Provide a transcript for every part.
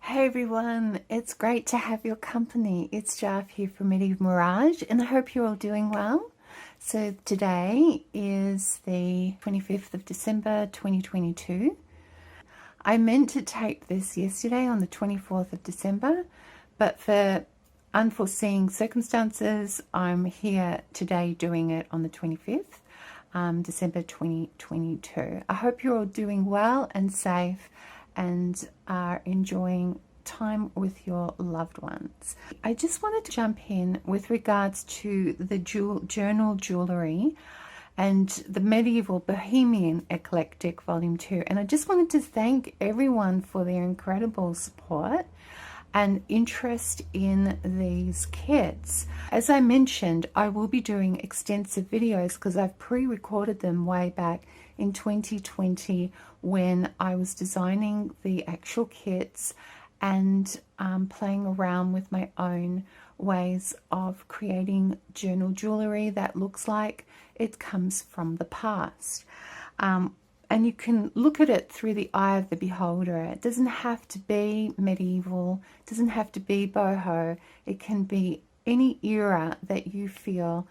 Hey everyone, it's great to have your company. It's Jarf here from Medieval Mirage and I hope you're all doing well. So today is the 25th of December 2022. I meant to tape this yesterday on the 24th of December, but for unforeseen circumstances, I'm here today doing it on the 25th, December 2022. I hope you're all doing well and safe and are enjoying time with your loved ones. I just wanted to jump in with regards to the journal jewellery and the Medieval Bohemian Eclectic Volume 2. And I just wanted to thank everyone for their incredible support and interest in these kits. As I mentioned, I will be doing extensive videos because I've pre-recorded them way back in 2020 when I was designing the actual kits and playing around with my own ways of creating journal jewellery that looks like it comes from the past. And you can look at it through the eye of the beholder. It doesn't have to be medieval, it doesn't have to be boho. It can be any era that you feel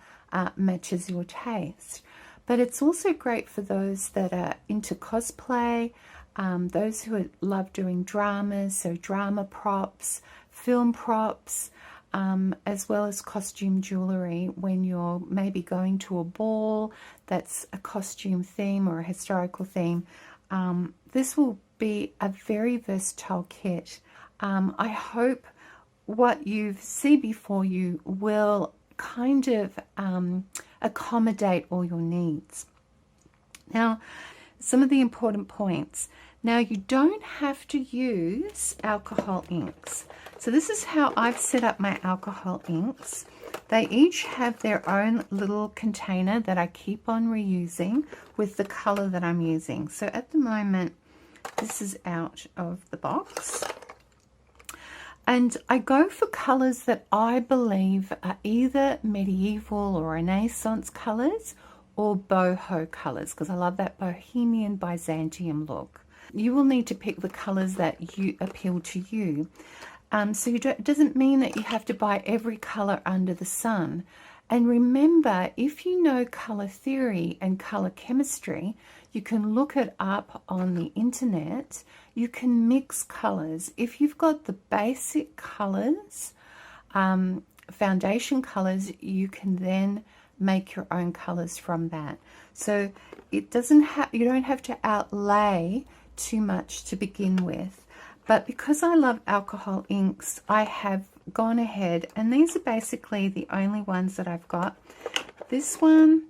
matches your taste. But it's also great for those that are into cosplay, those who love doing dramas, so drama props, film props, as well as costume jewellery when you're maybe going to a ball that's a costume theme or a historical theme. This will be a very versatile kit. I hope what you see before you will kind of accommodate all your needs. Now, some of the important points. Now, you don't have to use alcohol inks. So this is how I've set up my alcohol inks. They each have their own little container that I keep on reusing with the color that I'm using. So at the moment, this is out of the box. And I go for colors that I believe are either medieval or Renaissance colors or boho colors, because I love that Bohemian Byzantium look. You will need to pick the colors that appeal to you. So it doesn't mean that you have to buy every color under the sun. And remember, if you know color theory and color chemistry, you can look it up on the internet. You can mix colors. If you've got the basic colors, foundation colors, you can then make your own colors from that. So it doesn't have, you don't have to outlay too much to begin with. But because I love alcohol inks, I have gone ahead, and these are basically the only ones that I've got. This one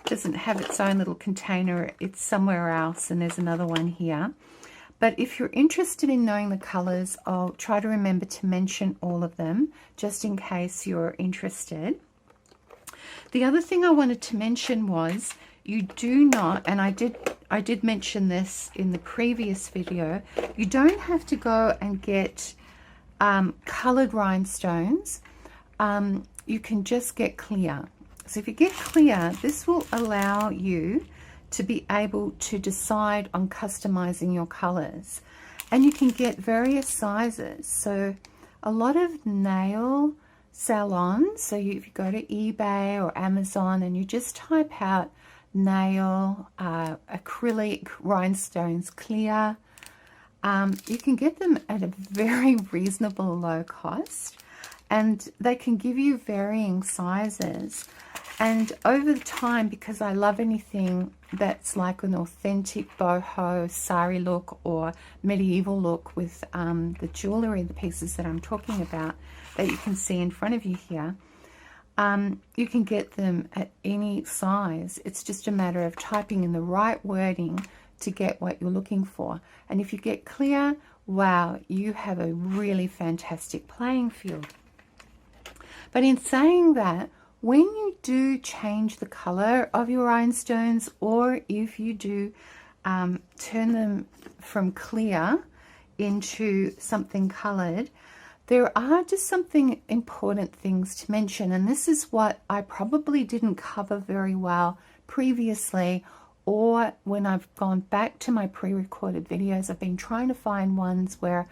doesn't have its own little container, it's somewhere else, and there's another one here. But if you're interested in knowing the colors, I'll try to remember to mention all of them, just in case you're interested. The other thing I wanted to mention was, you do not, and I did mention this in the previous video, you don't have to go and get colored rhinestones. You can just get clear. So if you get clear, this will allow you to be able to decide on customizing your colors. And you can get various sizes. So a lot of nail salons, so if you go to eBay or Amazon and you just type out nail, acrylic, rhinestones, clear, you can get them at a very reasonable low cost, and they can give you varying sizes. And over time, because I love anything that's like an authentic boho sari look or medieval look with the jewellery, the pieces that I'm talking about that you can see in front of you here, you can get them at any size. It's just a matter of typing in the right wording to get what you're looking for. And if you get clear, wow, you have a really fantastic playing field. But in saying that, when you do change the color of your rhinestones, or if you do turn them from clear into something colored, there are just something important things to mention, and this is what I probably didn't cover very well previously, or when I've gone back to my pre-recorded videos. I've been trying to find ones where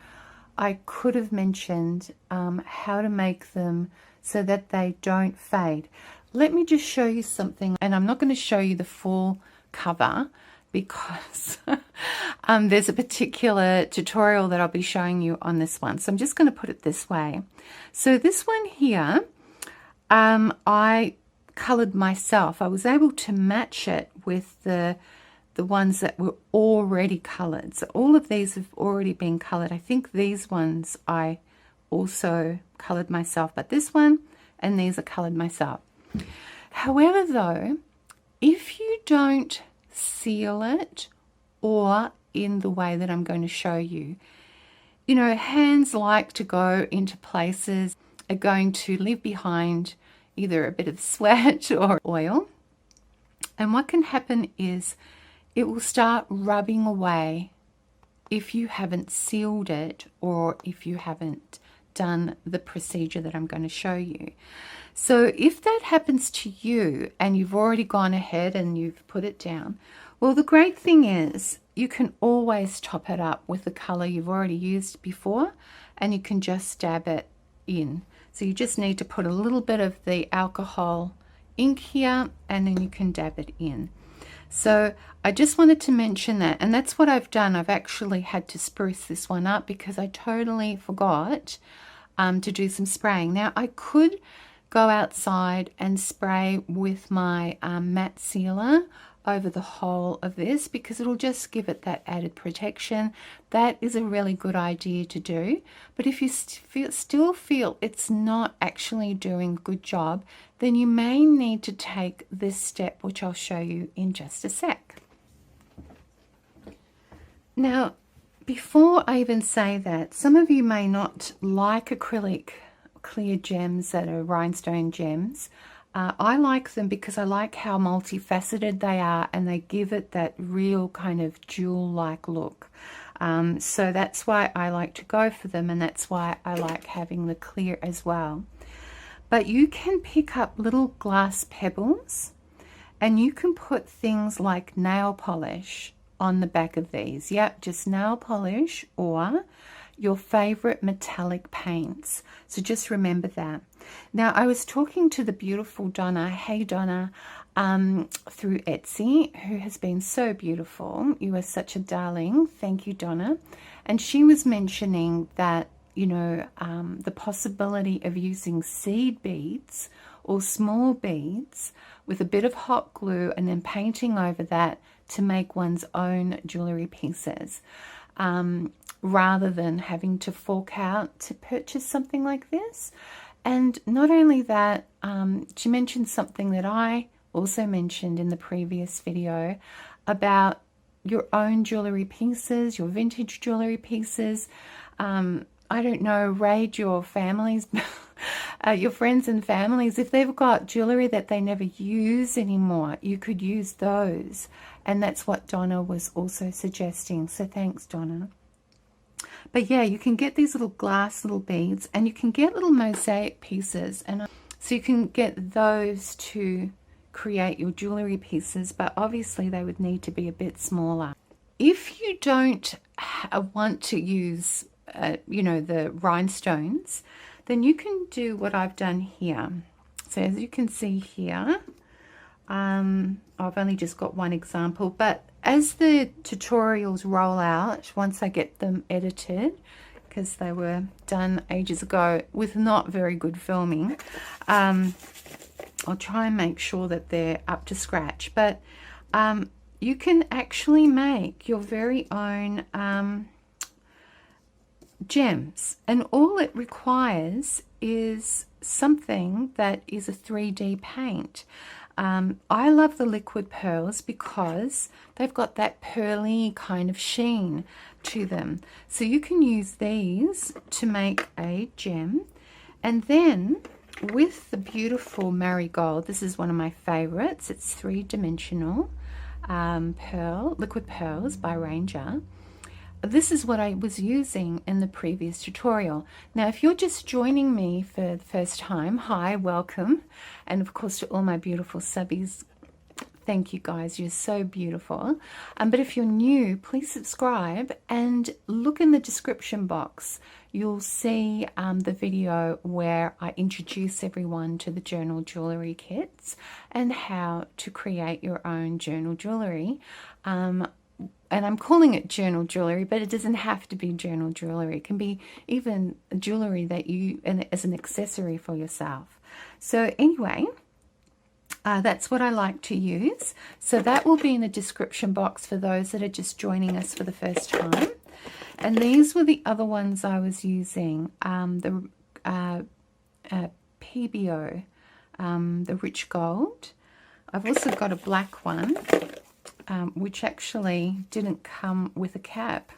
I could have mentioned how to make them so that they don't fade. Let me just show you something, and I'm not going to show you the full cover because there's a particular tutorial that I'll be showing you on this one. So I'm just going to put it this way. So this one here, I colored myself. I was able to match it with the ones that were already colored. So all of these have already been colored. I think these ones I also colored myself, but this one and these are colored myself. However, though, if you don't seal it or in the way that I'm going to show you, you know, hands like to go into places, are going to leave behind either a bit of sweat or oil. And what can happen is it will start rubbing away if you haven't sealed it or if you haven't done the procedure that I'm going to show you. So if that happens to you and you've already gone ahead and you've put it down, well, the great thing is you can always top it up with the color you've already used before, and you can just dab it in. So you just need to put a little bit of the alcohol ink here, and then you can dab it in. So I just wanted to mention that, and that's what I've done. I've actually had to spruce this one up because I totally forgot to do some spraying. Now I could go outside and spray with my matte sealer over the whole of this because it'll just give it that added protection. That is a really good idea to do. But if you still feel it's not actually doing a good job, then you may need to take this step, which I'll show you in just a sec. Now, before I even say that, some of you may not like acrylic clear gems that are rhinestone gems. I like them because I like how multifaceted they are and they give it that real kind of jewel-like look. So that's why I like to go for them, and that's why I like having the clear as well. But you can pick up little glass pebbles and you can put things like nail polish on the back of these. Yep, just nail polish or your favorite metallic paints. So just remember that. Now, I was talking to the beautiful Donna. Hey, Donna, through Etsy, who has been so beautiful. You are such a darling. Thank you, Donna. And she was mentioning that, you know, the possibility of using seed beads or small beads with a bit of hot glue and then painting over that to make one's own jewelry pieces, rather than having to fork out to purchase something like this. And not only that, she mentioned something that I also mentioned in the previous video about your own jewelry pieces, your vintage jewelry pieces. I don't know, raid your families, your friends and families. If they've got jewelry that they never use anymore, you could use those. And that's what Donna was also suggesting. So thanks, Donna. But yeah, you can get these little glass little beads, and you can get little mosaic pieces, and so you can get those to create your jewelry pieces, but obviously they would need to be a bit smaller. If you don't want to use you know, the rhinestones, then you can do what I've done here. So as you can see here, I've only just got one example, but as the tutorials roll out, once I get them edited, because they were done ages ago with not very good filming, I'll try and make sure that they're up to scratch. But you can actually make your very own gems, and all it requires is something that is a 3D paint. I love the liquid pearls because they've got that pearly kind of sheen to them. So you can use these to make a gem. And then with the beautiful marigold, this is one of my favorites. It's 3-dimensional liquid pearls by Ranger. This is what I was using in the previous tutorial. Now, if you're just joining me for the first time, hi, welcome. And of course, to all my beautiful subbies, Thank you guys, you're so beautiful. But if you're new, please subscribe and look in the description box. You'll see the video where I introduce everyone to the journal jewellery kits and how to create your own journal jewellery. And I'm calling it journal jewellery, but it doesn't have to be journal jewellery. It can be even jewellery that you, as an accessory for yourself. So anyway, that's what I like to use. So that will be in the description box for those that are just joining us for the first time. And these were the other ones I was using, the PBO, the rich gold. I've also got a black one, which actually didn't come with a cap,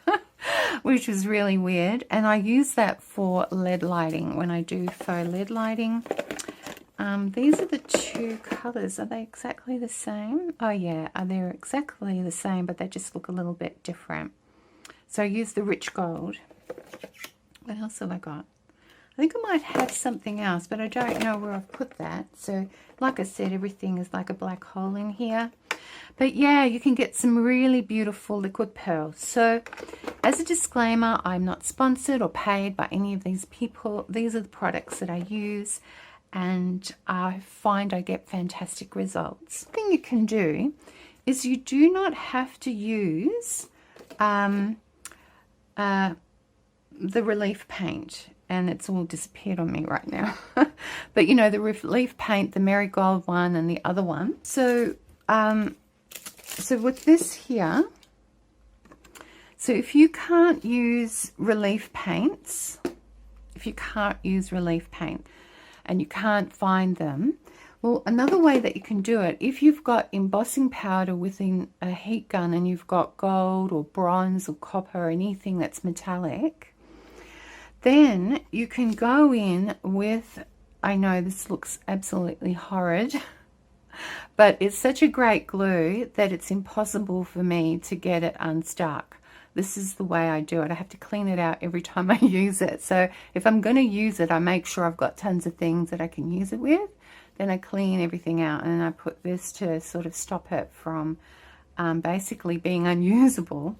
which was really weird. And I use that for lead lighting when I do faux lead lighting. These are the two colors. Are they exactly the same? Oh yeah, they're exactly the same, but they just look a little bit different. So I use the rich gold. What else have I got? I think I might have something else, but I don't know where I've put that. So like I said, everything is like a black hole in here. But yeah, you can get some really beautiful liquid pearls. So as a disclaimer, I'm not sponsored or paid by any of these people. These are the products that I use, and I find I get fantastic results. The thing you can do is you do not have to use the relief paint, and it's all disappeared on me right now. But you know, the relief paint, the marigold one and the other one. So so with this here, so if you can't use relief paints, and you can't find them, well, another way that you can do it, if you've got embossing powder within a heat gun and you've got gold or bronze or copper or anything that's metallic, then you can go in with, I know this looks absolutely horrid, but it's such a great glue that it's impossible for me to get it unstuck. This is the way I do it. I have to clean it out every time I use it. So if I'm going to use it, I make sure I've got tons of things that I can use it with. Then I clean everything out, and I put this to sort of stop it from basically being unusable.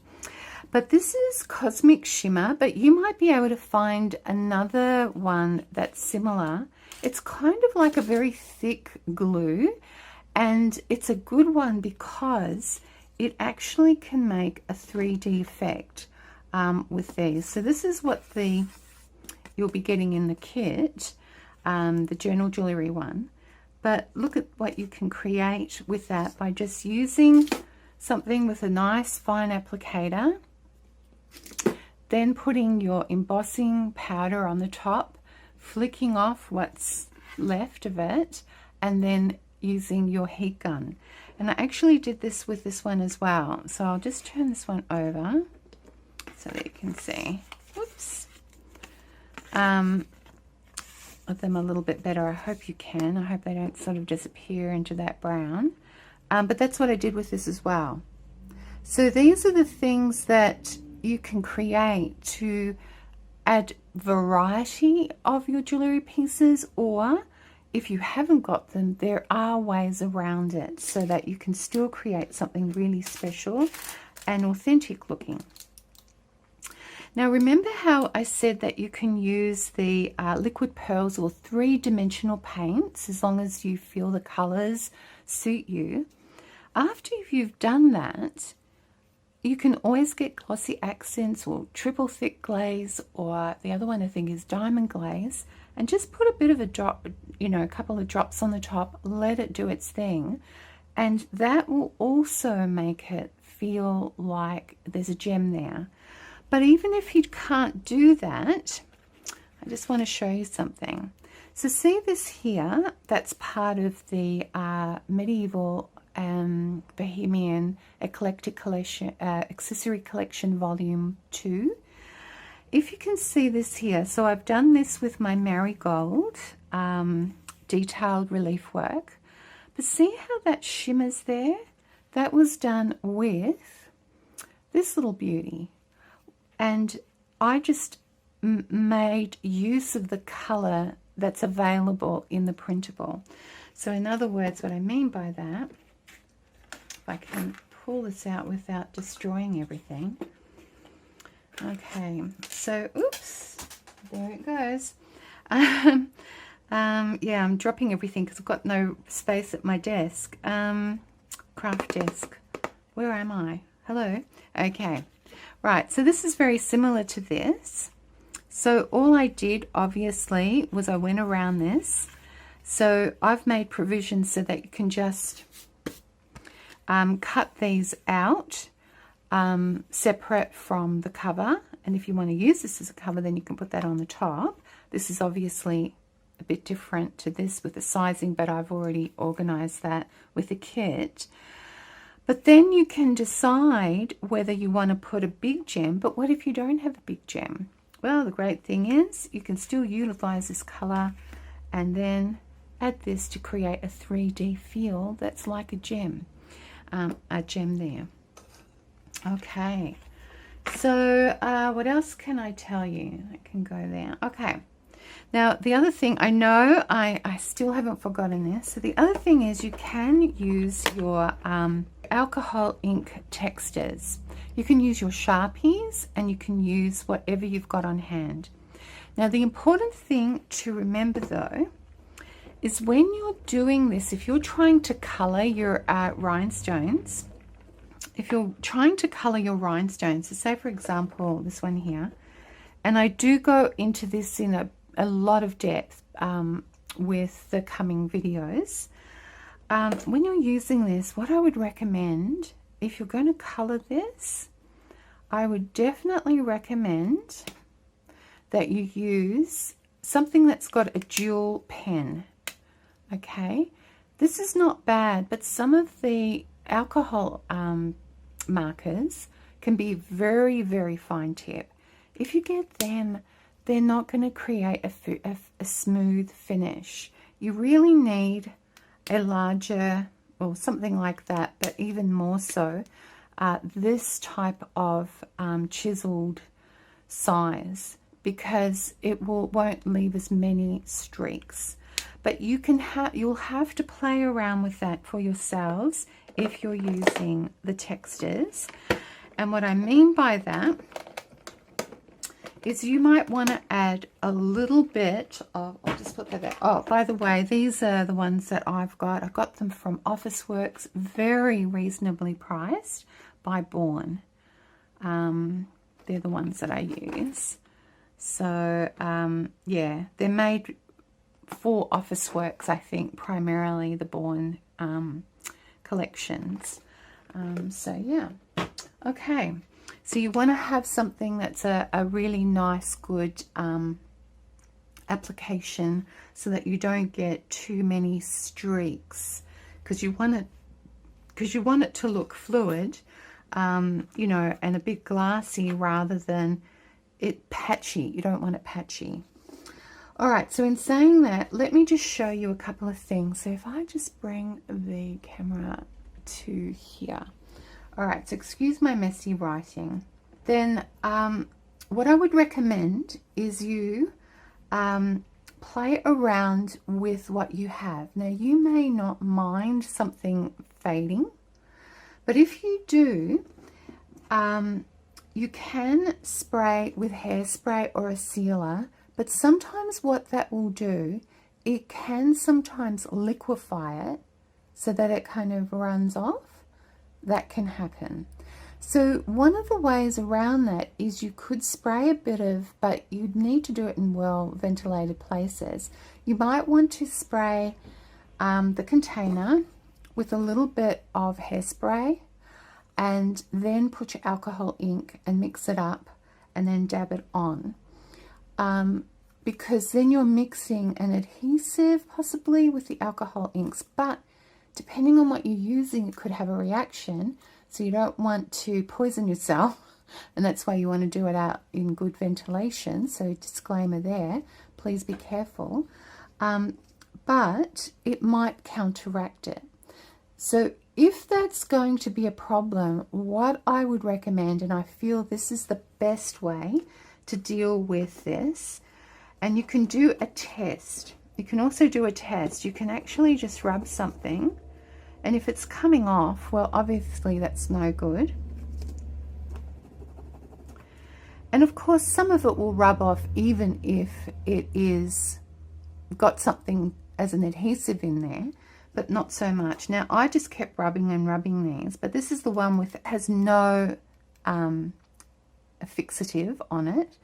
But this is Cosmic Shimmer, but you might be able to find another one that's similar. It's kind of like a very thick glue, and it's a good one because it actually can make a 3D effect with these. So this is what you'll be getting in the kit, the journal jewellery one. But look at what you can create with that by just using something with a nice fine applicator, then putting your embossing powder on the top, flicking off what's left of it, and then using your heat gun. And I actually did this with this one as well. So I'll just turn this one over so that you can see. Whoops. Of them a little bit better. I hope you can. I hope they don't sort of disappear into that brown. But that's what I did with this as well. So these are the things that you can create to add variety of your jewellery pieces, or if you haven't got them, there are ways around it so that you can still create something really special and authentic looking. Now remember how I said that you can use the liquid pearls or three-dimensional paints as long as you feel the colors suit you. After you've done that, you can always get glossy accents or triple thick glaze, or the other one I think is diamond glaze, and just put a bit of a drop, you know, a couple of drops on the top, let it do its thing, and that will also make it feel like there's a gem there. But even if you can't do that, I just want to show you something. So see this here, that's part of the medieval Bohemian Eclectic Collection, Accessory Collection Volume 2. If you can see this here, so I've done this with my marigold detailed relief work, but see how that shimmers there? That was done with this little beauty, and I just made use of the color that's available in the printable. So in other words, what I mean by that if I can pull this out without destroying everything. Okay, so oops, there it goes. Yeah, I'm dropping everything because I've got no space at my desk. Craft desk. Where am I? Hello. Okay. Right. So this is very similar to this. So all I did, obviously, was I went around this. So I've made provisions so that you can just cut these out separate from the cover. And if you want to use this as a cover, then you can put that on the top. This is obviously a bit different to this with the sizing, but I've already organized that with the kit. But then you can decide whether you want to put a big gem, but what if you don't have a big gem? Well, the great thing is you can still utilize this color and then add this to create a 3D feel that's like a gem there. Okay, so what else can I tell you? I can go there. Okay. Now, the other thing, I know I still haven't forgotten this. So the other thing is you can use your alcohol ink textures. You can use your Sharpies and you can use whatever you've got on hand. Now, the important thing to remember, though, is when you're doing this, if you're trying to color your rhinestones, so say, for example, this one here, and I do go into this in a lot of depth with the coming videos. When you're using this, what I would recommend, if you're going to color this, I would definitely recommend that you use something that's got a dual pen. Okay, this is not bad, but some of the alcohol markers can be very, very fine tip. If you get them, they're not going to create a smooth finish. You really need a larger, or something like that, but even more so, this type of chiseled size, because it won't leave as many streaks. But you'll have to play around with that for yourselves if you're using the textures. And what I mean by that is you might want to add a little bit of, I'll just put that back. Oh, by the way, these are the ones that I've got. I got them from Officeworks, very reasonably priced by Bourne. They're the ones that I use. So, yeah, they're made for Officeworks, I think, primarily the Bourne collections. So, yeah. Okay. So you want to have something that's a really nice, good application so that you don't get too many streaks, because you want it to look fluid, you know, and a bit glassy rather than it patchy. You don't want it patchy. All right, so in saying that, let me just show you a couple of things. So if I just bring the camera to here. All right, so excuse my messy writing. Then what I would recommend is you play around with what you have. Now, you may not mind something fading, but if you do, you can spray with hairspray or a sealer, but sometimes what that will do, it can sometimes liquefy it so that it kind of runs off. That can happen. So one of the ways around that is you could spray a bit of, but you'd need to do it in well ventilated places. You might want to spray the container with a little bit of hairspray and then put your alcohol ink and mix it up and then dab it on. Because then you're mixing an adhesive possibly with the alcohol inks, but depending on what you're using, it could have a reaction, so you don't want to poison yourself, and that's why you want to do it out in good ventilation. So disclaimer there, please be careful. But it might counteract it. So if that's going to be a problem, what I would recommend, and I feel this is the best way to deal with this, and you can do a test. You can also do a test. You can actually just rub something And if it's coming off, well, obviously that's no good. And of course, some of it will rub off even if it is got something as an adhesive in there, but not so much. Now, I just kept rubbing and rubbing these, but this is the one with has no fixative on it.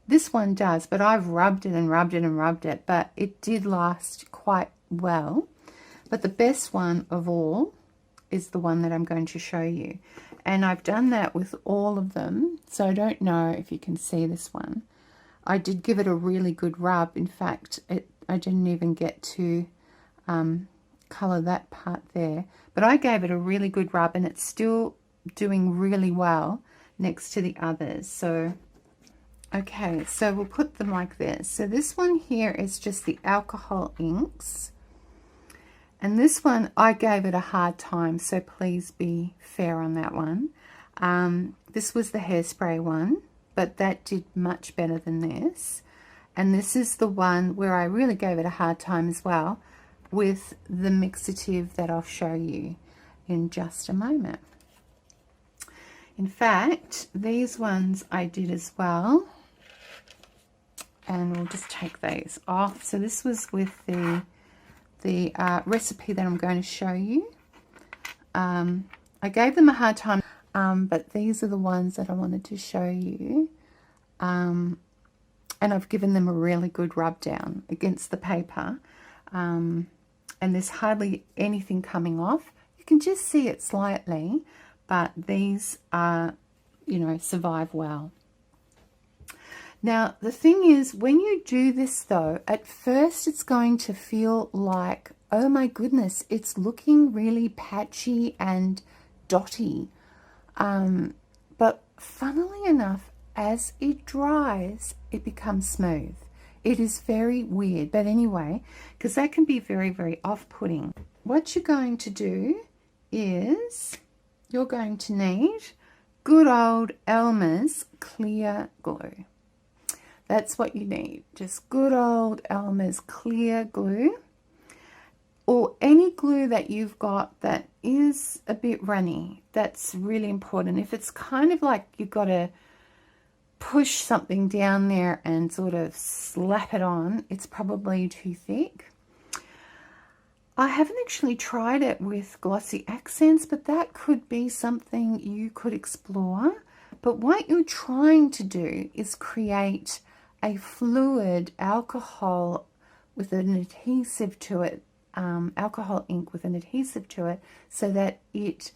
This one does, but I've rubbed it and rubbed it and rubbed it, but it did last quite well. But the best one of all is the one that I'm going to show you. And I've done that with all of them, so I don't know if you can see this one. I did give it a really good rub. In fact, I didn't even get to colour that part there. But I gave it a really good rub, and it's still doing really well next to the others. So, okay, so we'll put them like this. So this one here is just the alcohol inks. And this one, I gave it a hard time, so please be fair on that one. This was the hairspray one, but that did much better than this. And this is the one where I really gave it a hard time as well, with the mixative that I'll show you in just a moment. In fact, these ones I did as well. And we'll just take those off. So this was with the recipe that I'm going to show you. I gave them a hard time, but these are the ones that I wanted to show you. And I've given them a really good rub down against the paper. And there's hardly anything coming off. You can just see it slightly, but these are, you know, survive well. Now, the thing is, when you do this though, at first it's going to feel like, oh my goodness, it's looking really patchy and dotty. But funnily enough, as it dries, it becomes smooth. It is very weird, but anyway, because that can be very, very off-putting. What you're going to do is you're going to need good old Elmer's clear glue. That's what you need, just good old Elmer's clear glue, or any glue that you've got that is a bit runny. That's really important. If it's kind of like you've got to push something down there and sort of slap it on, it's probably too thick. I haven't actually tried it with glossy accents, but that could be something you could explore. But what you're trying to do is create a fluid alcohol with an adhesive to it, alcohol ink with an adhesive to it, so that it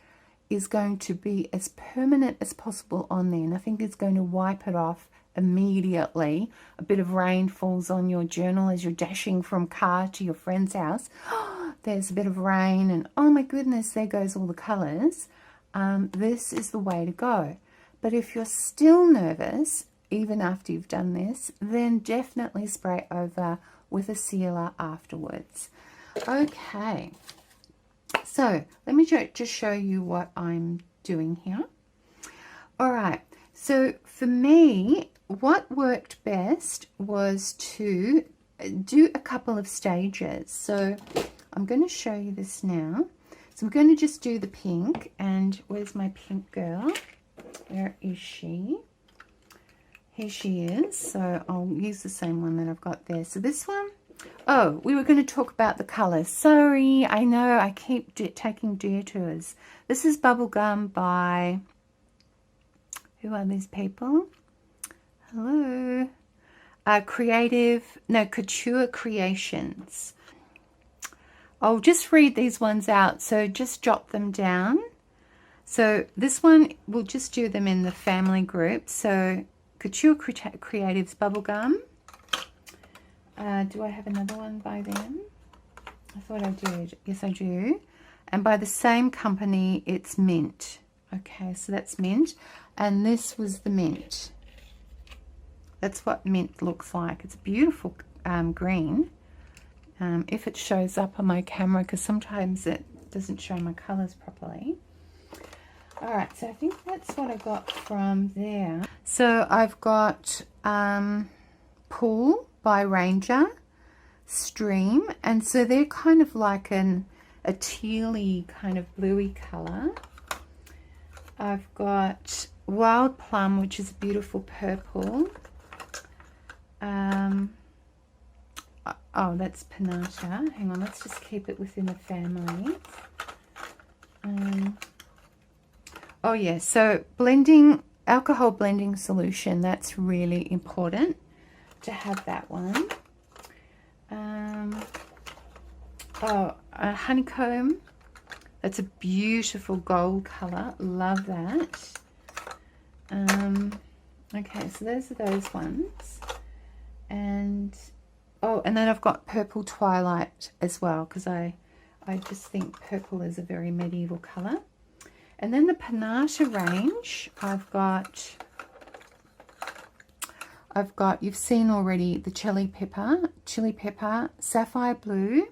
is going to be as permanent as possible on there. Nothing is going to wipe it off immediately. A bit of rain falls on your journal as you're dashing from car to your friend's house. There's a bit of rain and oh my goodness, there goes all the colours. This is the way to go. But if you're still nervous, even after you've done this, then definitely spray over with a sealer afterwards. Okay, so let me just show you what I'm doing here. All right, so for me, what worked best was to do a couple of stages. So I'm going to show you this now. So I'm going to just do the pink, and where's my pink girl? Where is she? Here she is. So I'll use the same one that I've got there. So this one, oh, we were going to talk about the colours. Sorry, I know I keep taking detours. This is Bubblegum by, who are these people? Hello. Couture Creations. I'll just read these ones out, so just jot them down. So this one, we'll just do them in the family group. So Couture Creatives Bubblegum. Do I have another one by them? I thought I did. Yes, I do. And by the same company, it's Mint. Okay, so that's Mint. And this was the Mint. That's what Mint looks like. It's beautiful green. If it shows up on my camera, because sometimes it doesn't show my colours properly. All right, so I think that's what I got from there. So I've got Pool by Ranger, Stream, and so they're kind of like an a tealy kind of bluey color. I've got wild plum, which is a beautiful purple. Oh, that's Panata. Hang on, let's just keep it within the family. Oh yeah, so blending, alcohol blending solution, that's really important to have that one. Oh, a honeycomb. That's a beautiful gold color. Love that. Okay, so those are those ones. And oh, and then I've got purple twilight as well, because I just think purple is a very medieval color. And then the Panata range, I've got, you've seen already the chili pepper, sapphire blue.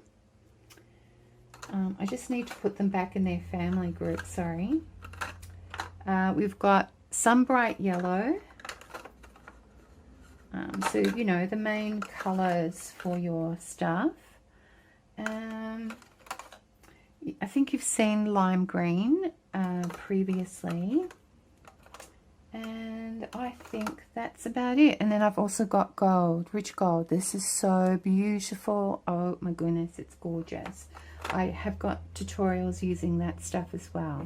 I just need to put them back in their family group, sorry. We've got some bright yellow. So, you know, the main colors for your stuff. I think you've seen lime green previously. And I think that's about it. And then I've also got gold, rich gold. This is so beautiful. Oh my goodness, it's gorgeous. I have got tutorials using that stuff as well.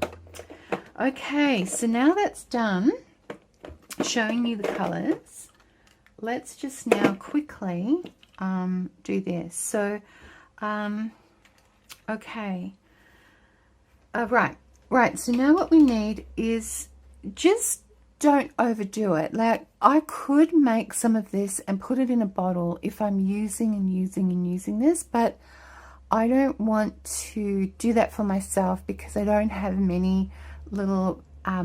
Okay, so now that's done showing you the colors, let's just now quickly do this. So okay, right, so now what we need is, just don't overdo it. Like, I could make some of this and put it in a bottle if I'm using this, but I don't want to do that for myself because I don't have many little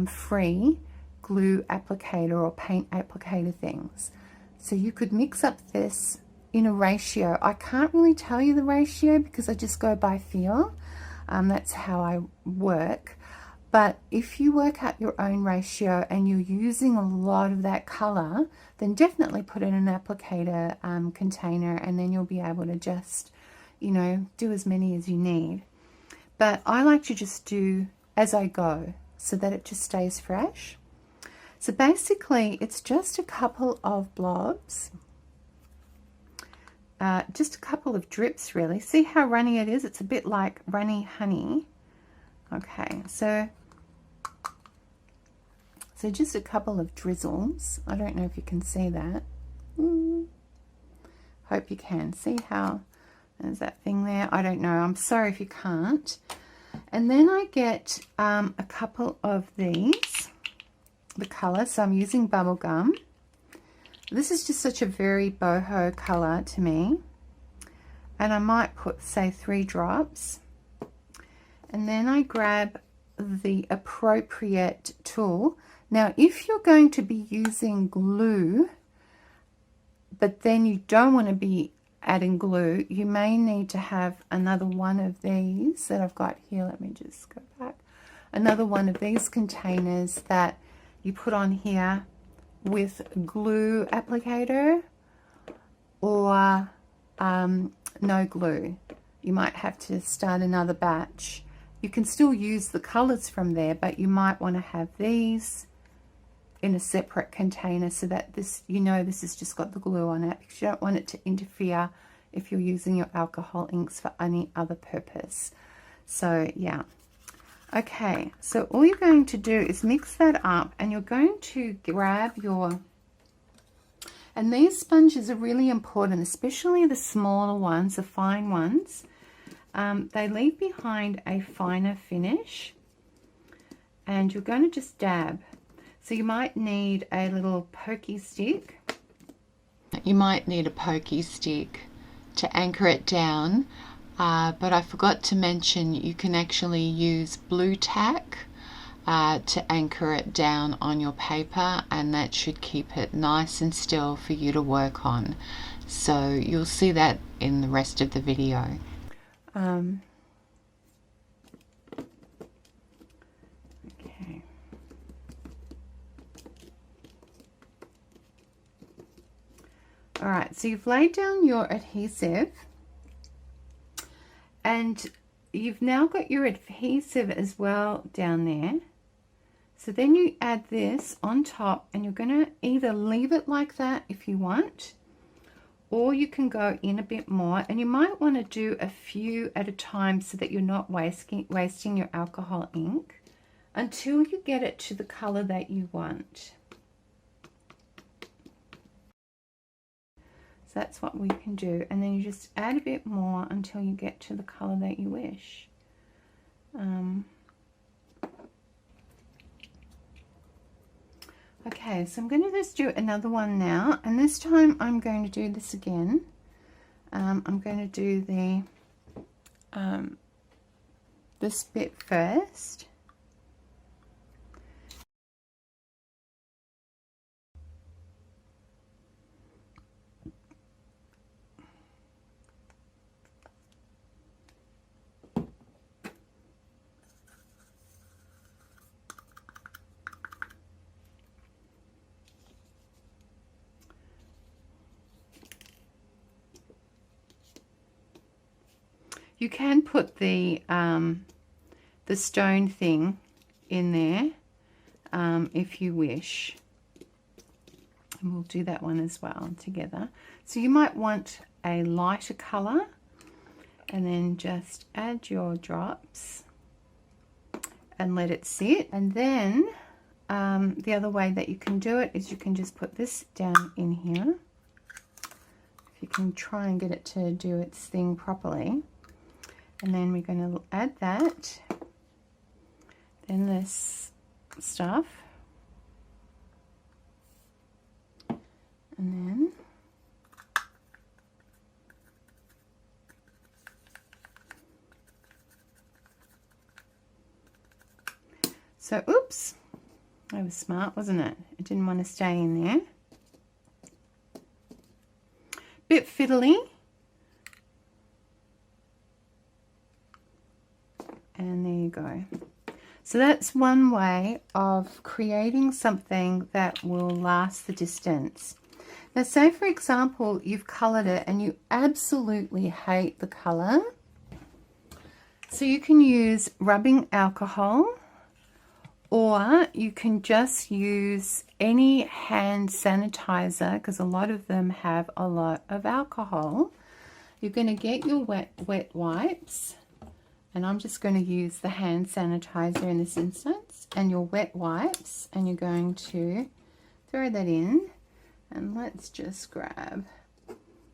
free glue applicator or paint applicator things. So you could mix up this in a ratio. I can't really tell you the ratio because I just go by feel. That's how I work. But if you work out your own ratio and you're using a lot of that color, then definitely put it in an applicator container, and then you'll be able to just, you know, do as many as you need. But I like to just do as I go so that it just stays fresh. So basically it's just a couple of blobs, just a couple of drips really. See how runny it is? It's a bit like runny honey. Okay, so just a couple of drizzles. I don't know if you can see that. Hope you can. See how there's that thing there? I don't know. I'm sorry if you can't. And then I get a couple of these, the color. So I'm using bubble gum. This is just such a very boho color to me. And I might put, say, 3 drops. And then I grab the appropriate tool. Now, if you're going to be using glue, but then you don't want to be adding glue, you may need to have another one of these that I've got here. Let me just go back. Another one of these containers that you put on here with glue applicator, or no glue. You might have to start another batch. You can still use the colors from there, but you might want to have these in a separate container so that this, you know, this has just got the glue on it, because you don't want it to interfere if you're using your alcohol inks for any other purpose. So yeah. Okay, so all you're going to do is mix that up, and you're going to grab your, and these sponges are really important, especially the smaller ones, the fine ones. They leave behind a finer finish, and you're going to just dab. So you might need a little pokey stick. You might need a pokey stick to anchor it down, but I forgot to mention you can actually use blue tack to anchor it down on your paper, and that should keep it nice and still for you to work on. So you'll see that in the rest of the video. Okay. All right, so you've laid down your adhesive, and you've now got your adhesive as well down there. So then you add this on top, and you're going to either leave it like that if you want, or you can go in a bit more, and you might want to do a few at a time so that you're not wasting your alcohol ink until you get it to the color that you want. So that's what we can do, and then you just add a bit more until you get to the color that you wish. Okay, so I'm going to just do another one now, and this time I'm going to do this again. I'm going to do the this bit first. You can put the stone thing in there if you wish. And we'll do that one as well together. So you might want a lighter color, and then just add your drops and let it sit. And then the other way that you can do it is you can just put this down in here. If you can try and get it to do its thing properly. And then we're going to add that, then this stuff, and then so oops, I was smart, wasn't it? It didn't want to stay in there. Bit fiddly. And there you go. So that's one way of creating something that will last the distance. Now say for example you've colored it and you absolutely hate the color. So you can use rubbing alcohol, or you can just use any hand sanitizer, because a lot of them have a lot of alcohol. You're going to get your wet wipes. And I'm just going to use the hand sanitizer in this instance, and your wet wipes, and you're going to throw that in. And let's just grab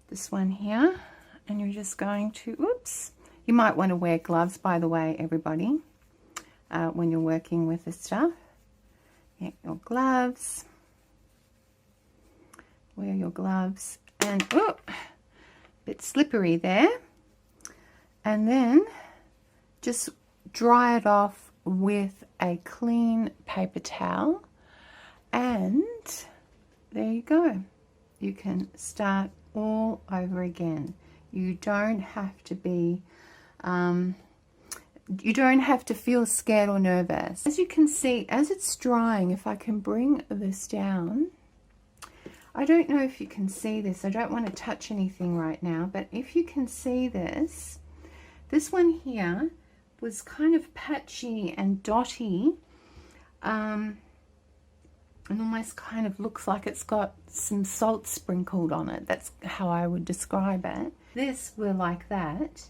this one here, and you're just going to, oops, you might want to wear gloves, by the way, everybody, when you're working with this stuff. Get your gloves, wear your gloves, and oh, a bit slippery there. And then just dry it off with a clean paper towel, and there you go. You can start all over again. You don't have to be, you don't have to feel scared or nervous. As you can see, as it's drying, if I can bring this down, I don't know if you can see this. I don't want to touch anything right now, but if you can see this, this one here was kind of patchy and dotty, and almost kind of looks like it's got some salt sprinkled on it. That's how I would describe it. This were like that,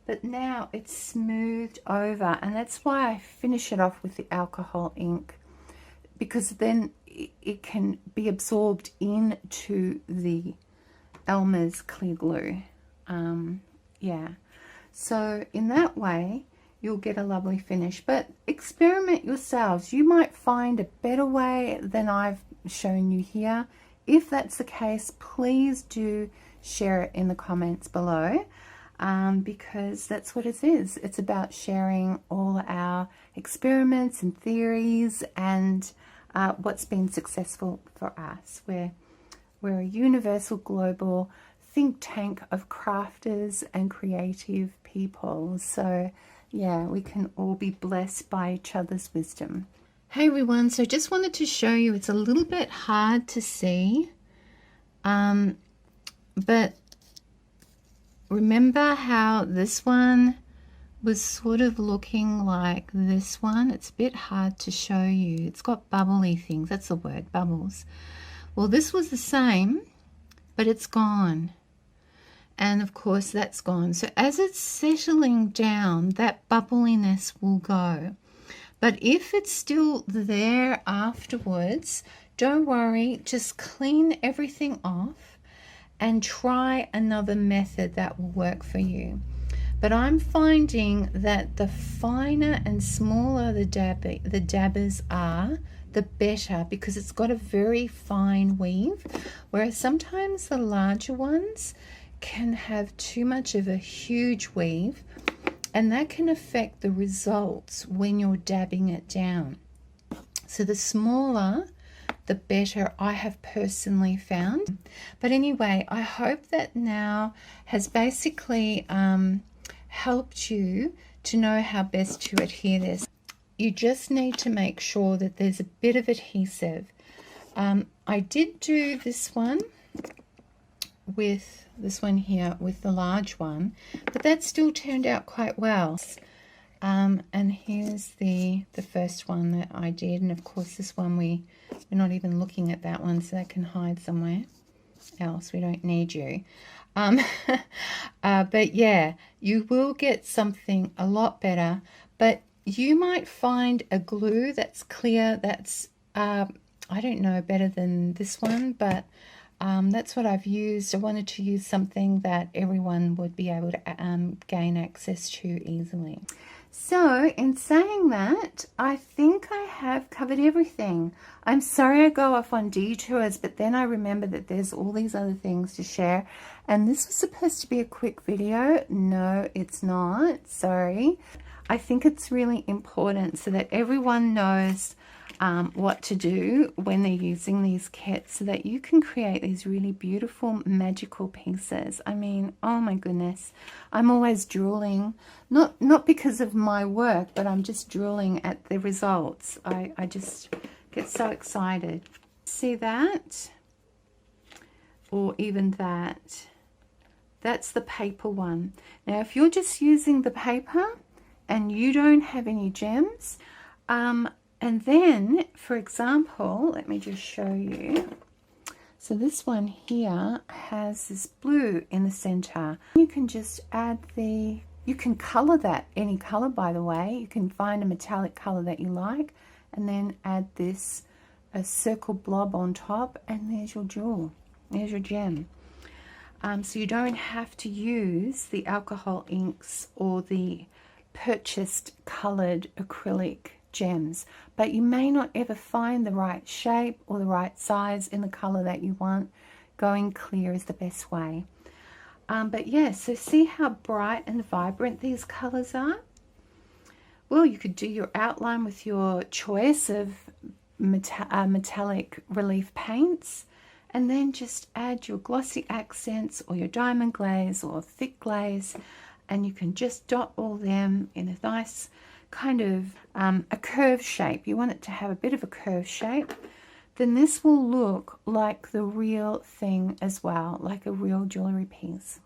but now it's smoothed over, and that's why I finish it off with the alcohol ink, because then it can be absorbed into the Elmer's clear glue. Yeah, so in that way you'll get a lovely finish, but experiment yourselves. You might find a better way than I've shown you here. If that's the case, please do share it in the comments below, because that's what it is. It's about sharing all our experiments and theories and what's been successful for us. We're a universal global think tank of crafters and creative people. So yeah, we can all be blessed by each other's wisdom. Hey everyone, so just wanted to show you, it's a little bit hard to see, but remember how this one was sort of looking like this one. It's a bit hard to show you. It's got bubbly things. That's the word, bubbles. Well, this was the same, but it's gone. And of course that's gone. So as it's settling down, that bubbliness will go. But if it's still there afterwards, don't worry, just clean everything off and try another method that will work for you. But I'm finding that the finer and smaller the dabbers are, the better, because it's got a very fine weave, whereas sometimes the larger ones can have too much of a huge weave, and that can affect the results when you're dabbing it down. So the smaller, the better, I have personally found. But anyway, I hope that now has basically helped you to know how best to adhere this. You just need to make sure that there's a bit of adhesive. I did do this one with this one here with the large one, but that still turned out quite well. And here's the first one that I did, and of course this one we're not even looking at that one, so that can hide somewhere else. We don't need you. But yeah, you will get something a lot better, but you might find a glue that's clear that's I don't know, better than this one, but that's what I've used. I wanted to use something that everyone would be able to gain access to easily. So in saying that, I think I have covered everything. I'm sorry I go off on detours, but then I remember that there's all these other things to share, and this was supposed to be a quick video. No, it's not. Sorry. I think it's really important so that everyone knows what to do when they're using these kits, so that you can create these really beautiful magical pieces. I mean, oh my goodness, I'm always drooling, not because of my work, but I'm just drooling at the results. I just get so excited. See that? Or even that. That's the paper one. Now if you're just using the paper and you don't have any gems, and then, for example, let me just show you. So this one here has this blue in the center. You can just add you can color that any color, by the way. You can find a metallic color that you like, and then add this, a circle blob on top, and there's your jewel. There's your gem. So you don't have to use the alcohol inks or the purchased colored acrylic gems, but you may not ever find the right shape or the right size in the color that you want. Going clear is the best way. But yeah, so see how bright and vibrant these colors are? Well, you could do your outline with your choice of metallic relief paints, and then just add your glossy accents or your diamond glaze or thick glaze, and you can just dot all them in a nice kind of a curved shape. You want it to have a bit of a curved shape. Then this will look like the real thing as well, like a real jewelry piece.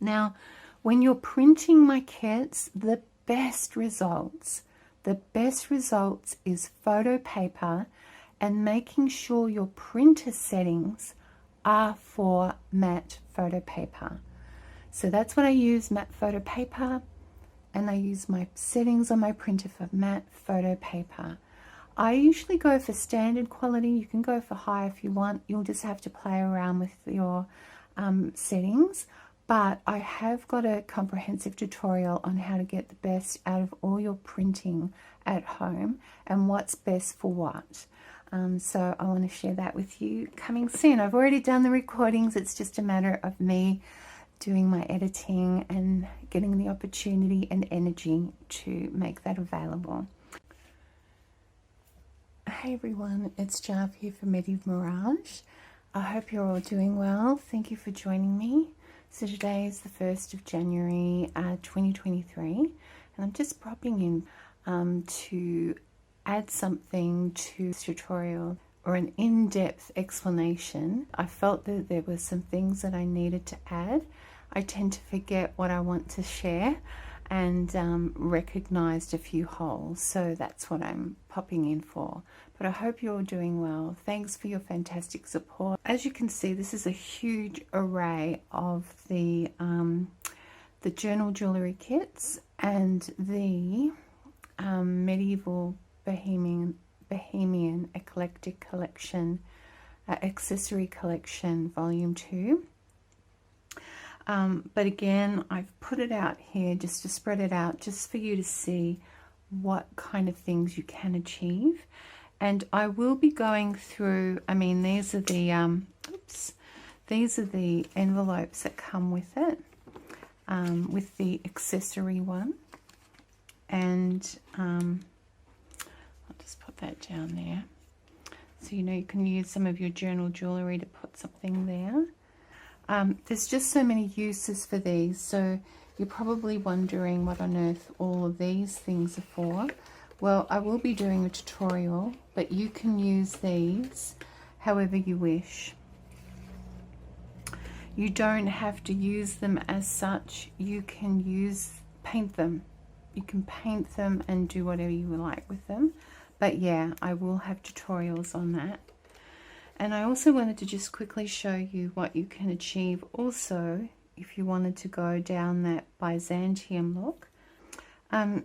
Now, when you're printing my kits, the best results is photo paper, and making sure your printer settings are for matte photo paper. So that's what I use, matte photo paper. And I use my settings on my printer for matte photo paper. I usually go for standard quality. You can go for high if you want. You'll just have to play around with your settings. But I have got a comprehensive tutorial on how to get the best out of all your printing at home and what's best for what. So I want to share that with you coming soon. I've already done the recordings. It's just a matter of me doing my editing and getting the opportunity and energy to make that available. Hey everyone, it's Jarf here from Medieval Mirage. I hope you're all doing well. Thank you for joining me. So today is the 1st of January 2023, and I'm just popping in to add something to this tutorial, or an in-depth explanation. I felt that there were some things that I needed to add. I tend to forget what I want to share, and recognized a few holes, so that's what I'm popping in for. But I hope you're all doing well. Thanks for your fantastic support. As you can see, this is a huge array of the journal jewelry kits and the medieval bohemian eclectic collection, accessory collection volume 2. But again, I've put it out here just to spread it out, just for you to see what kind of things you can achieve. And I will be going through, I mean, these are the these are the envelopes that come with it, with the accessory one. And I'll just put that down there, so you know you can use some of your journal jewelry to put something there. There's just so many uses for these, so you're probably wondering what on earth all of these things are for. Well, I will be doing a tutorial, but you can use these however you wish. You don't have to use them as such. You can paint them. You can paint them and do whatever you like with them. But yeah, I will have tutorials on that. And I also wanted to just quickly show you what you can achieve also if you wanted to go down that Byzantium look.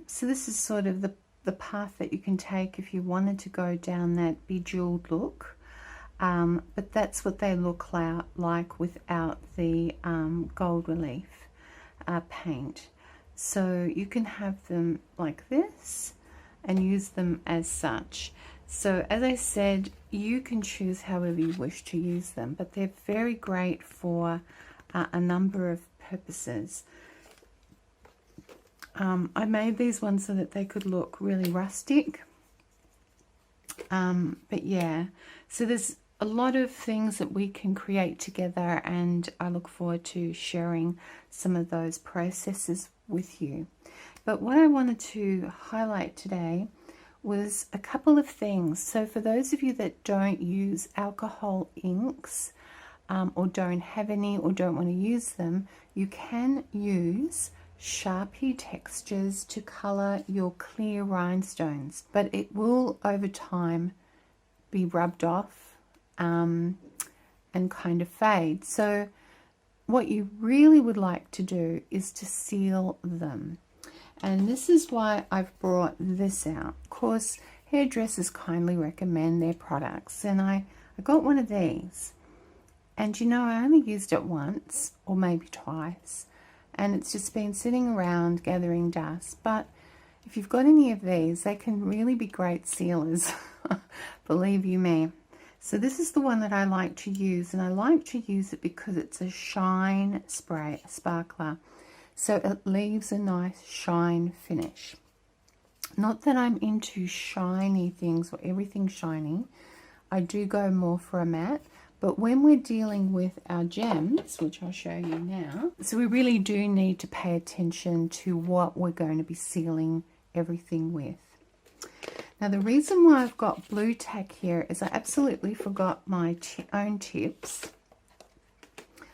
So this is sort of the path that you can take if you wanted to go down that bejeweled look. But that's what they look like without the gold relief paint. So you can have them like this and use them as such. So as I said, you can choose however you wish to use them, but they're very great for a number of purposes. I made these ones so that they could look really rustic. But yeah, so there's a lot of things that we can create together, and I look forward to sharing some of those processes with you. But what I wanted to highlight today was a couple of things. So for those of you that don't use alcohol inks, or don't have any, or don't want to use them, you can use Sharpie textures to color your clear rhinestones, but it will over time be rubbed off and kind of fade. So what you really would like to do is to seal them. And this is why I've brought this out. Of course, hairdressers kindly recommend their products, and I got one of these. And you know, I only used it once, or maybe twice, and it's just been sitting around gathering dust. But if you've got any of these, they can really be great sealers, believe you me. So this is the one that I like to use, and I like to use it because it's a shine spray, sparkler. So it leaves a nice shine finish. Not that I'm into shiny things or everything shiny. I do go more for a matte. But when we're dealing with our gems, which I'll show you now, so we really do need to pay attention to what we're going to be sealing everything with. Now the reason why I've got blue tack here is I absolutely forgot my own tips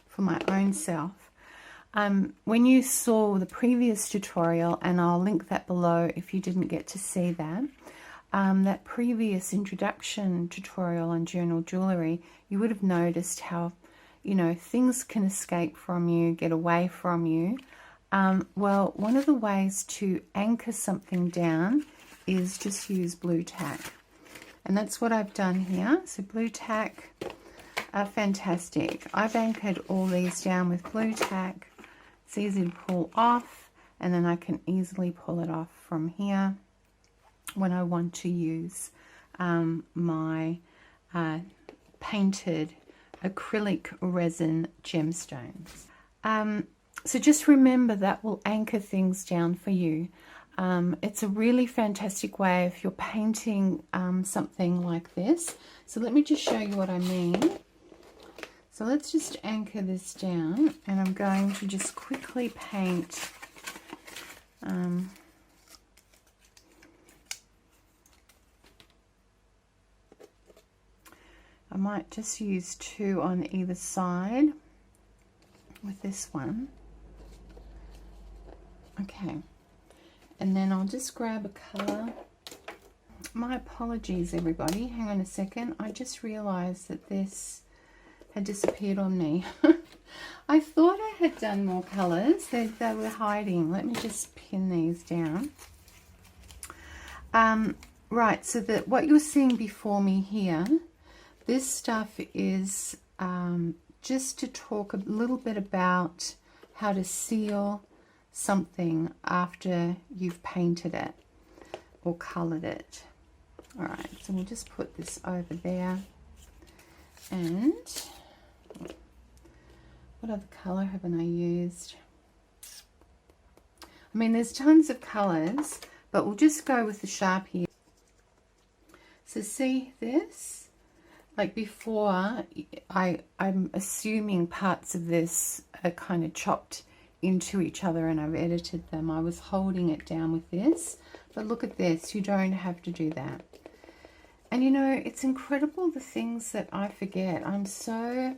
for my own self. When you saw the previous tutorial, and I'll link that below if you didn't get to see that, that previous introduction tutorial on journal jewelry, you would have noticed how, you know, things can escape from you, get away from you. Well, one of the ways to anchor something down is just use blue tack. And that's what I've done here. So blue tack are fantastic. I've anchored all these down with blue tack. It's easy to pull off, and then I can easily pull it off from here when I want to use my painted acrylic resin gemstones. So just remember that will anchor things down for you. It's a really fantastic way if you're painting something like this. So let me just show you what I mean. So let's just anchor this down, and I'm going to just quickly paint I might just use 2 on either side with this one. Okay, And then I'll just grab a colour. My apologies, everybody. Hang on a second. I just realised that this had disappeared on me. I thought I had done more colours. They were hiding. Let me just pin these down. Right, so that what you're seeing before me here, this stuff is just to talk a little bit about how to seal something after you've painted it or coloured it. All right, so we'll just put this over there. And what other colour haven't I used? I mean, there's tons of colours, but we'll just go with the Sharpie. So see this? Like before, I'm assuming parts of this are kind of chopped into each other and I've edited them. I was holding it down with this, but look at this. You don't have to do that. And you know, it's incredible the things that I forget. I'm so,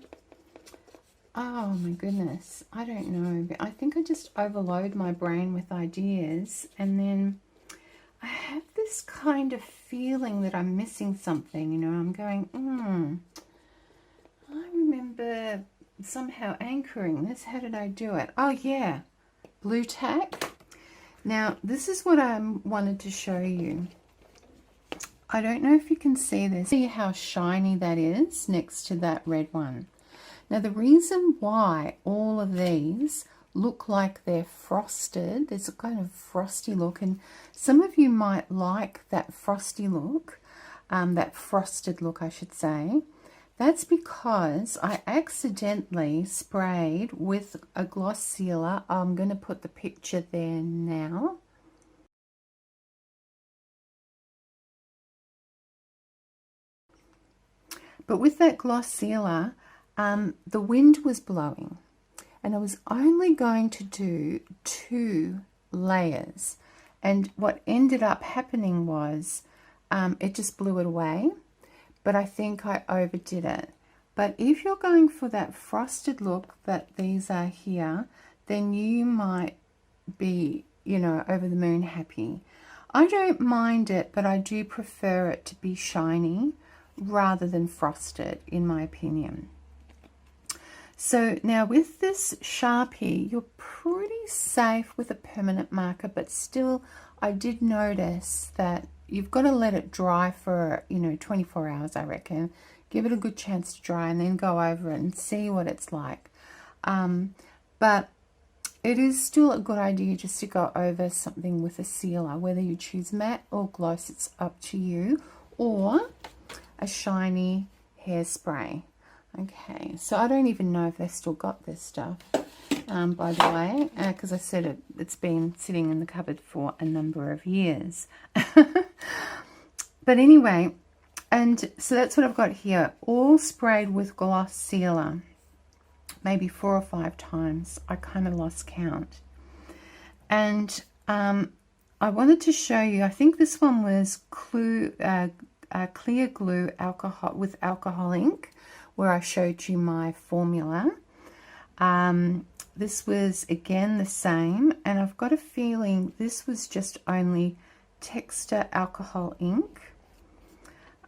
oh my goodness, I don't know. But I think I just overload my brain with ideas, and then I have this kind of feeling that I'm missing something. You know, I'm going, I remember somehow anchoring this. How did I do it? Oh yeah, blue tack. Now this is what I wanted to show you. I don't know if you can see this. See how shiny that is next to that red one. Now the reason why all of these look like they're frosted, there's a kind of frosty look, and some of you might like that frosty look, that frosted look I should say. That's because I accidentally sprayed with a gloss sealer. I'm going to put the picture there now. But with that gloss sealer, the wind was blowing and I was only going to do 2 layers. And what ended up happening was it just blew it away. But I think I overdid it. But if you're going for that frosted look that these are here, then you might be, you know, over the moon happy. I don't mind it, but I do prefer it to be shiny rather than frosted, in my opinion. So now with this Sharpie, you're pretty safe with a permanent marker, but still I did notice that you've got to let it dry for, you know, 24 hours, I reckon. Give it a good chance to dry and then go over it and see what it's like. But it is still a good idea just to go over something with a sealer, whether you choose matte or gloss, it's up to you, or a shiny hairspray. Okay, so I don't even know if they still got this stuff, by the way, because I said it's been sitting in the cupboard for a number of years. But anyway, and so that's what I've got here, all sprayed with gloss sealer, maybe 4 or 5 times. I kind of lost count. And I wanted to show you, I think this one was clear glue alcohol with alcohol ink, where I showed you my formula. This was again the same, and I've got a feeling this was just only texture alcohol ink.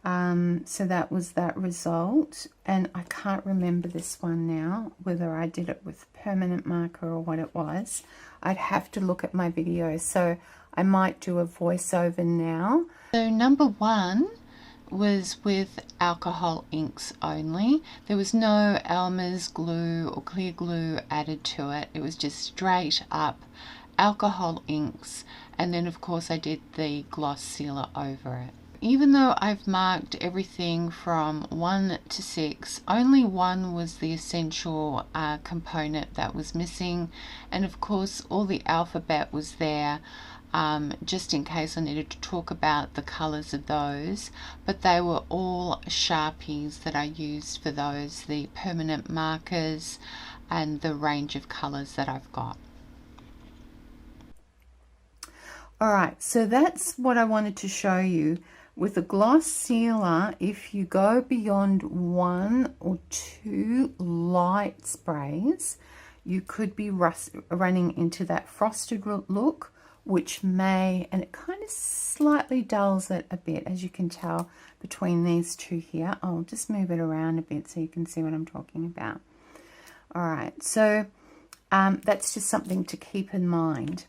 So that was that result, and I can't remember this one now, whether I did it with permanent marker or what it was. I'd have to look at my video, so I might do a voiceover now. So number 1 was with alcohol inks only. There was no Elmer's glue or clear glue added to it. It was just straight up alcohol inks, and then of course I did the gloss sealer over it. Even though I've marked everything from 1 to 6, only 1 was the essential component that was missing, and of course all the alphabet was there, just in case I needed to talk about the colors of those, but they were all Sharpies that I used for those, the permanent markers and the range of colors that I've got. Alright, so that's what I wanted to show you. With a gloss sealer, if you go beyond 1 or 2 light sprays, you could be running into that frosted look which may, and it kind of slightly dulls it a bit, as you can tell between these two here. I'll just move it around a bit so you can see what I'm talking about. All right, so that's just something to keep in mind.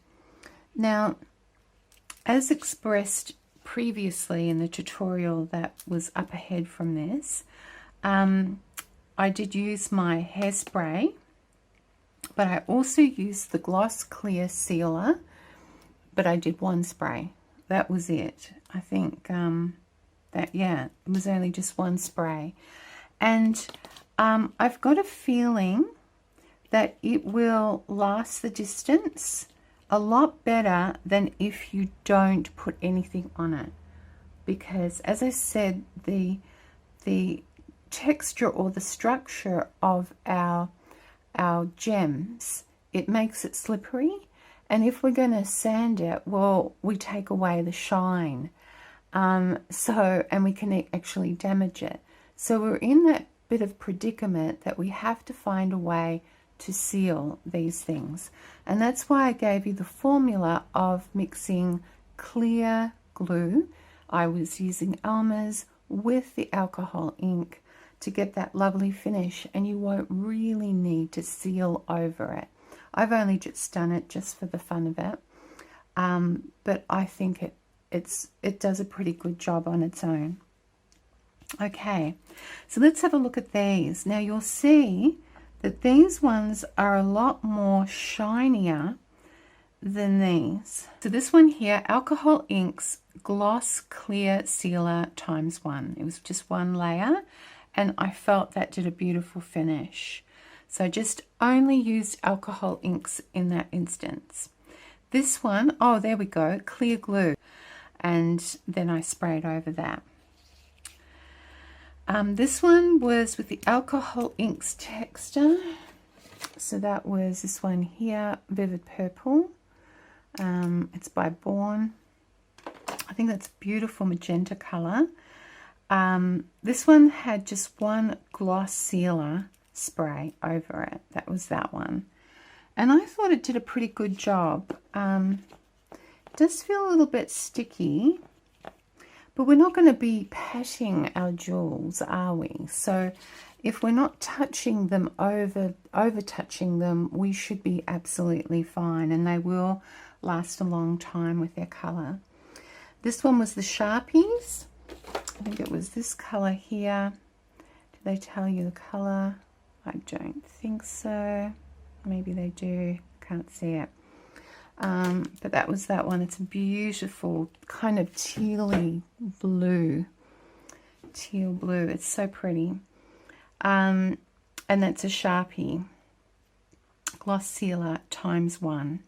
Now, as expressed previously in the tutorial that was up ahead from this, I did use my hairspray, but I also used the gloss clear sealer, but I did one spray. That was it. I think yeah, it was only just one spray. And I've got a feeling that it will last the distance a lot better than if you don't put anything on it. Because as I said, the texture or the structure of our gems, it makes it slippery, and if we're going to sand it, well, we take away the shine, and we can actually damage it. So we're in that bit of predicament that we have to find a way to seal these things, and that's why I gave you the formula of mixing clear glue. I was using Alma's with the alcohol ink to get that lovely finish, and you won't really need to seal over it. I've only just done it just for the fun of it, but I think it does a pretty good job on its own. Okay, so let's have a look at these. Now you'll see that these ones are a lot more shinier than these. So this one here, Alcohol Inks Gloss Clear Sealer ×1. It was just one layer, and I felt that did a beautiful finish. So I just only used alcohol inks in that instance. This one, oh, there we go, clear glue, and then I sprayed over that. This one was with the alcohol inks texture, so that was this one here, Vivid Purple. It's by Born. I think that's a beautiful magenta color. This one had just one gloss sealer spray over it. That was that one, and I thought it did a pretty good job. It does feel a little bit sticky, but we're not going to be patting our jewels, are we? So if we're not touching them over touching them, we should be absolutely fine, and they will last a long time with their color. This one was the Sharpies. I think it was this color here. Did they tell you the color? I don't think so. Maybe they do. Can't see it. But that was that one. It's a beautiful kind of teal blue. Teal blue. It's so pretty. And that's a Sharpie. Gloss Sealer ×1.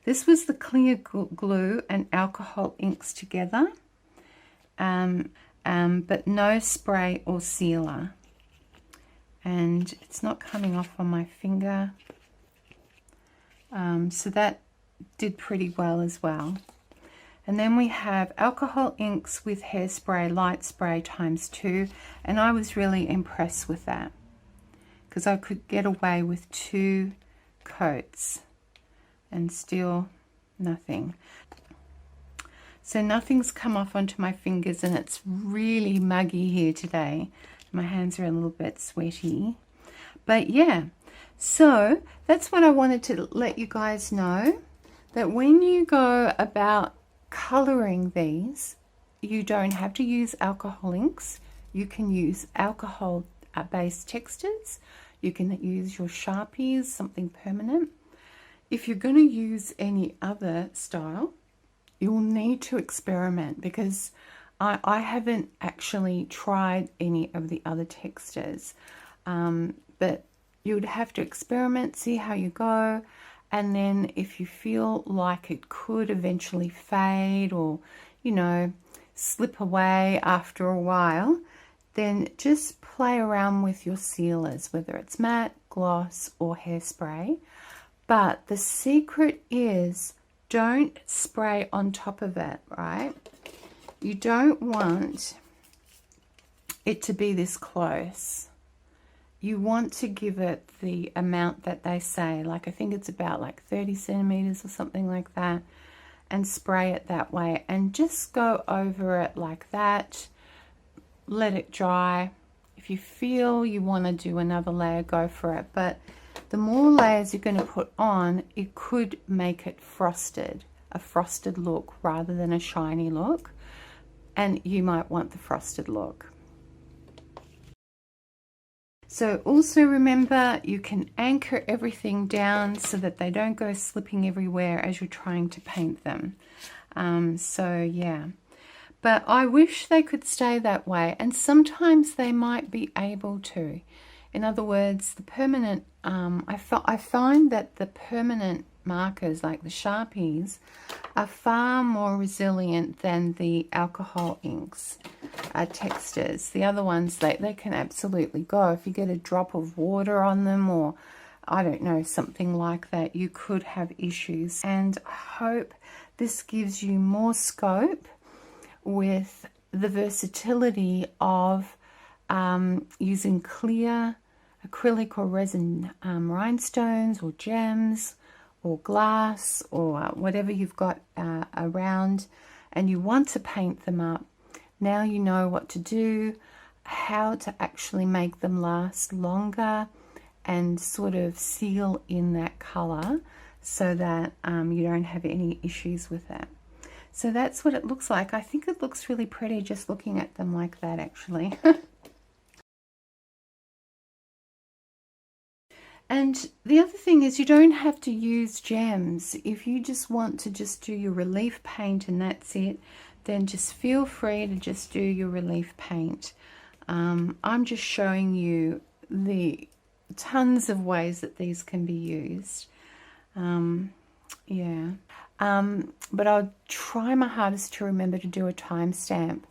This was the clear glue and alcohol inks together. But no spray or sealer, and it's not coming off on my finger, so that did pretty well as well. And then we have alcohol inks with hairspray, light spray ×2, and I was really impressed with that because I could get away with 2 coats and still nothing. So nothing's come off onto my fingers, and it's really muggy here today. My hands are a little bit sweaty. But yeah, so that's what I wanted to let you guys know, that when you go about coloring these, you don't have to use alcohol inks. You can use alcohol-based textures. You can use your Sharpies, something permanent. If you're going to use any other style, you'll need to experiment, because I haven't actually tried any of the other textures, but you would have to experiment, see how you go, and then if you feel like it could eventually fade or, you know, slip away after a while, then just play around with your sealers, whether it's matte, gloss, or hairspray. But the secret is, don't spray on top of it, right? You don't want it to be this close. You want to give it the amount that they say, like I think it's about like 30 centimeters or something like that. and spray it that way, and just go over it like that. Let it dry. If you feel you want to do another layer, go for it, but the more layers you're going to put on, it could make it frosted, a frosted look rather than a shiny look, and you might want the frosted look. So also remember, you can anchor everything down so that they don't go slipping everywhere as you're trying to paint them. So yeah, but I wish they could stay that way, and sometimes they might be able to. In other words, the permanent, I find that the permanent markers like the Sharpies are far more resilient than the alcohol inks textures. The other ones, they can absolutely go. If you get a drop of water on them, or I don't know, something like that, you could have issues. And I hope this gives you more scope with the versatility of using clear acrylic or resin rhinestones or gems or glass or whatever you've got around, and you want to paint them up. Now you know what to do, how to actually make them last longer and sort of seal in that color so that you don't have any issues with that. So that's what it looks like. I think it looks really pretty just looking at them like that, actually. And the other thing is, you don't have to use gems. If you just want to just do your relief paint and that's it, then just feel free to just do your relief paint. I'm just showing you the tons of ways that these can be used. Yeah. But I'll try my hardest to remember to do a timestamp,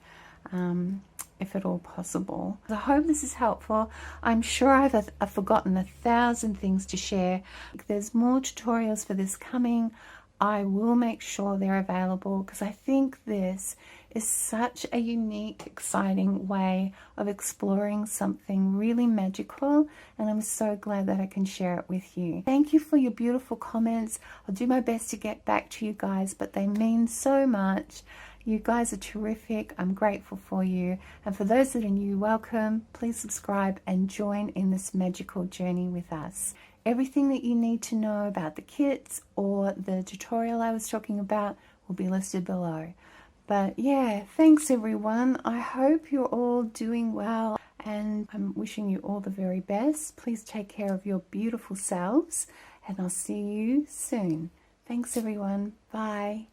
if at all possible. I hope this is helpful. I'm sure I've forgotten 1,000 things to share. There's more tutorials for this coming. I will make sure they're available because I think this is such a unique, exciting way of exploring something really magical, and I'm so glad that I can share it with you. Thank you for your beautiful comments. I'll do my best to get back to you guys, but they mean so much. You guys are terrific. I'm grateful for you. And for those that are new, welcome. Please subscribe and join in this magical journey with us. Everything that you need to know about the kits or the tutorial I was talking about will be listed below. But yeah, thanks everyone. I hope you're all doing well, and I'm wishing you all the very best. Please take care of your beautiful selves, and I'll see you soon. Thanks everyone. Bye.